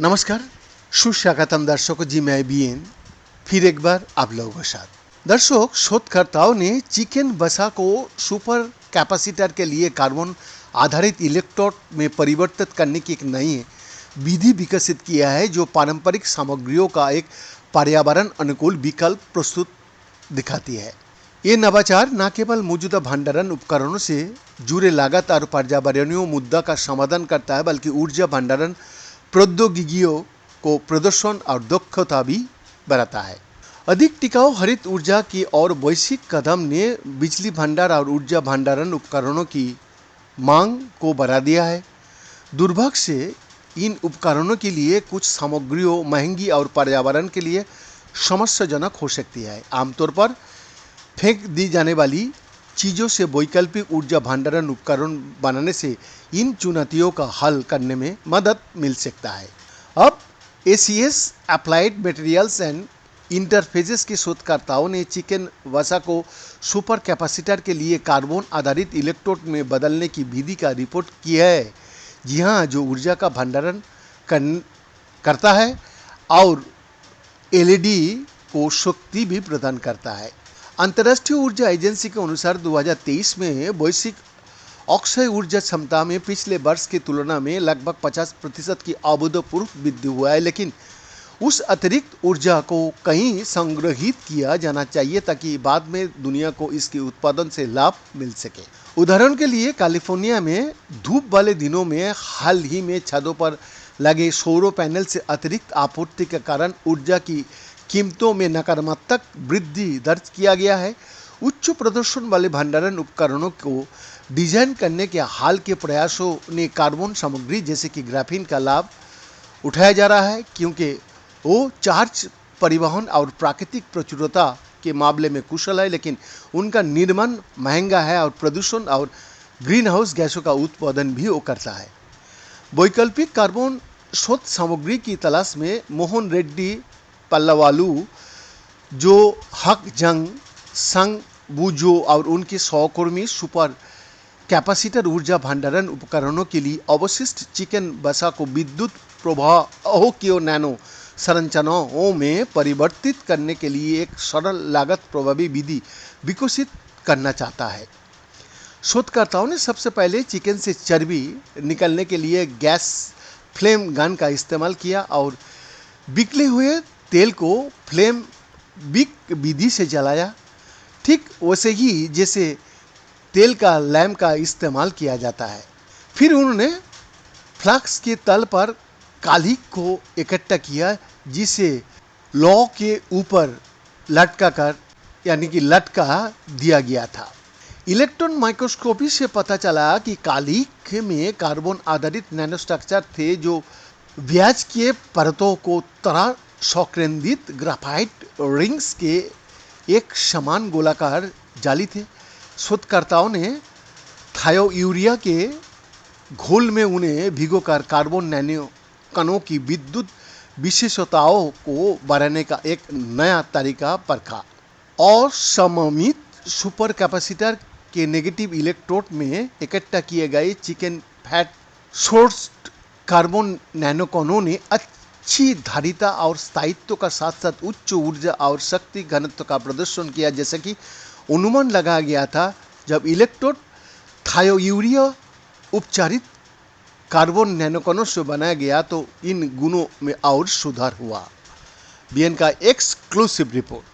नमस्कार, सुस्वागतम दर्शकों जी। मैं बीएन फिर एक बार आप लोगों के साथ। दर्शक, शोधकर्ताओं ने चिकन वसा को सुपर कैपेसिटर के लिए कार्बन आधारित इलेक्ट्रोड में परिवर्तित करने की एक नई विधि विकसित किया है जो पारंपरिक सामग्रियों का एक पर्यावरण अनुकूल विकल्प प्रस्तुत दिखाती है। ये नवाचार न केवल मौजूदा भंडारण उपकरणों से जुड़े लागत और पर्यावरणीय मुद्दा का समाधान करता है, बल्कि ऊर्जा भंडारण प्रौद्योगिकियों को प्रदर्शन और दक्षता भी बढ़ाता है। अधिक टिकाऊ हरित ऊर्जा की और वैश्विक कदम ने बिजली भंडार और ऊर्जा भंडारण उपकरणों की मांग को बढ़ा दिया है। दुर्भाग्य से इन उपकरणों के लिए कुछ सामग्रियों महंगी और पर्यावरण के लिए समस्याजनक हो सकती है। आमतौर पर फेंक दी जाने वाली चीज़ों से वैकल्पिक ऊर्जा भंडारण उपकरण बनाने से इन चुनौतियों का हल करने में मदद मिल सकता है। अब ACS applied materials and interfaces के शोधकर्ताओं ने चिकन वसा को सुपर कैपेसिटर के लिए कार्बन आधारित इलेक्ट्रोड में बदलने की विधि का रिपोर्ट की है। जी हाँ, जो ऊर्जा का भंडारण करता है और LED को शक्ति भी प्रदान करता है। अंतर्राष्ट्रीय ऊर्जा एजेंसी के अनुसार 2023 में वैश्विक अक्षय ऊर्जा क्षमता में पिछले वर्ष की तुलना में लगभग 50% की अभूतपूर्व वृद्धि हुआ है, लेकिन उस अतिरिक्त ऊर्जा को कहीं संग्रहित किया जाना चाहिए ताकि बाद में दुनिया को इसके उत्पादन से लाभ मिल सके। उदाहरण के लिए, कैलिफोर्निया में धूप वाले दिनों में हाल ही में छतों पर लगे सौर पैनल से अतिरिक्त आपूर्ति के कारण ऊर्जा की कीमतों में नकारात्मक वृद्धि दर्ज किया गया है। उच्च प्रदर्शन वाले भंडारण उपकरणों को डिजाइन करने के हाल के प्रयासों ने कार्बन सामग्री जैसे कि ग्राफीन का लाभ उठाया जा रहा है, क्योंकि वो चार्ज परिवहन और प्राकृतिक प्रचुरता के मामले में कुशल है, लेकिन उनका निर्माण महंगा है और प्रदूषण और ग्रीन हाउस गैसों का उत्पादन भी वो करता है। वैकल्पिक कार्बन स्रोत सामग्री की तलाश में मोहन रेड्डी पल्लावालू, जो हक जंग संग बुजो और उनके सहकर्मी सुपर कैपेसिटर ऊर्जा भंडारण उपकरणों के लिए अवशिष्ट चिकन वसा को विद्युत प्रवाहों की नैनो संरचनाओं में परिवर्तित करने के लिए एक सरल लागत प्रभावी विधि विकसित करना चाहता है। शोधकर्ताओं ने सबसे पहले चिकन से चर्बी निकलने के लिए गैस फ्लेम गन का इस्तेमाल किया और बिखरे हुए तेल को फ्लेम बिक विधि से जलाया, ठीक वैसे ही जैसे तेल का लैम्प का इस्तेमाल किया जाता है। फिर उन्होंने फ्लास्क के तल पर कालिख को इकट्ठा किया, जिसे लौ के ऊपर लटका दिया गया था। इलेक्ट्रॉन माइक्रोस्कोपी से पता चला कि कालिख में कार्बन आधारित नैनो स्ट्रक्चर थे जो ब्याज के परतों को तरह सौकेंद्रित ग्राफाइट रिंग्स के एक समान गोलाकार जाली थे। शोधकर्ताओं ने थायोयूरिया के घोल में उन्हें भिगोकर कार्बन नैनो कणों की विद्युत विशेषताओं को बढ़ाने का एक नया तरीका परखा और सममित सुपर कैपेसिटर के नेगेटिव इलेक्ट्रोड में इकट्ठा किए गए chicken fat sourced carbon nano कणों ने अच्छी धारिता और स्थायित्व का साथ साथ उच्च ऊर्जा और शक्ति घनत्व का प्रदर्शन किया, जैसे कि अनुमान लगाया गया था। जब इलेक्ट्रोड थायोयूरिया उपचारित कार्बन नैनोकणों से बनाया गया तो इन गुणों में और सुधार हुआ। बीएन का एक्सक्लूसिव रिपोर्ट।